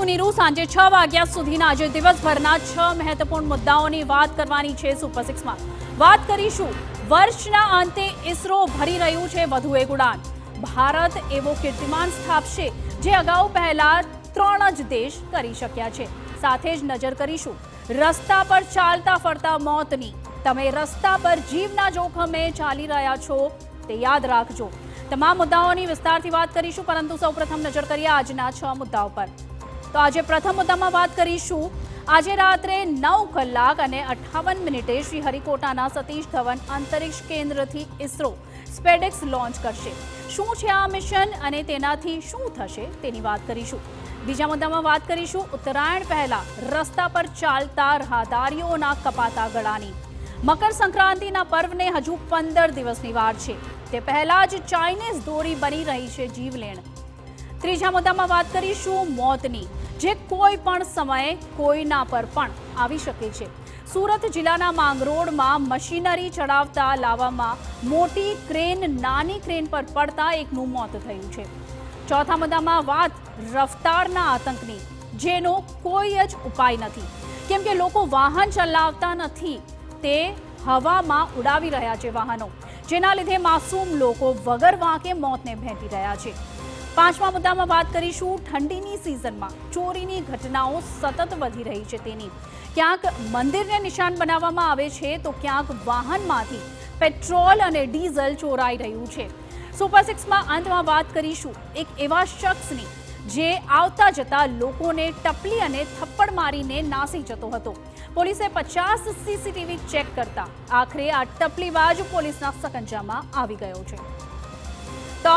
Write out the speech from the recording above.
નીરુ સાંજે 6 વાગ્યા સુધીના આજે દિવસભરના 6 મહત્વપૂર્ણ મુદ્દાઓની વાત કરવાની છે સુપર 6 માં। વાત કરીશું વર્ષના અંતે ઇસરો ભરી રહ્યું છે વધુ એક ઉડાન। ભારત એવો કીર્તિમાન સ્થાપશે જે અગાઉ પહેલા 3 જ દેશ કરી શક્યા છે। સાથે જ નજર કરીશું રસ્તા પર ચાલતા ફરતા મોતની। તમે રસ્તા પર જીવના જોખમે ચાલી રહ્યા છો તે યાદ રાખજો। તમામ મુદ્દાઓની વિસ્તારથી વાત કરીશું, પરંતુ સૌપ્રથમ નજર કરીએ આજના 6 મુદ્દાઓ પર। તો આજે પ્રથમ મુદ્દામાં વાત કરીશું આજે રાત્રે 9 કલાક અને 58 મિનિટે શ્રીહરિકોટાના સતીશ ધવન અંતરિક્ષ કેન્દ્રથી ઇસરો સ્પેડેક્સ લોન્ચ કરશે। શું છે આ મિશન અને તેનાથી શું થશે તેની વાત કરીશું। બીજા મુદ્દામાં વાત કરીશું ઉત્તરાયણ પહેલા રસ્તા પર ચાલતા રાહદારીઓના કપાતા ગળાની। મકર સંક્રાંતિના પર્વને હજુ 15 દિવસની વાર છે, તે પહેલા જ ચાઇનીઝ દોરી બની રહી છે જીવલેણ। ત્રીજા મુદ્દામાં વાત કરીશું મોતની, જે કોઈ પણ સમયે કોઈના પર પણ આવી શકે છે। સુરત જિલ્લાના માંગરોળમાં મશીનરી ચડાવતા લાવવામાં મોટી ક્રેન નાની ક્રેન પર પડતા એકનું મોત થયું છે। ચોથા મુદ્દામાં વાત રફતારના આતંકની, જેનો કોઈ જ ઉપાય નથી, કેમ કે લોકો વાહન ચલાવતા નથી, તે હવામાં ઉડાવી રહ્યા છે વાહનો, જેના લીધે માસૂમ લોકો વગર વાંકે મોતને ભેટી રહ્યા છે। પાંચમા મુદ્દામાં વાત કરીશું ઠંડીની સિઝનમાં ચોરીની ઘટનાઓ સતત વધી રહી છે તેની। ક્યાંક મંદિરને નિશાન બનાવવામાં આવે છે તો ક્યાંક વાહનમાંથી પેટ્રોલ અને ડીઝલ ચોરાઈ રહ્યું છે। સુપર 6માં અંતમાં વાત કરીશું એક એવા શખ્સની જે આવતા જતા લોકોને ટપલી અને થપ્પડ મારીને નાસી જતો હતો। પોલીસે 50 સીસીટીવી ચેક કરતા આખરે આ ટપલીબાજ પોલીસના સકંજામાં આવી ગયો છે। તો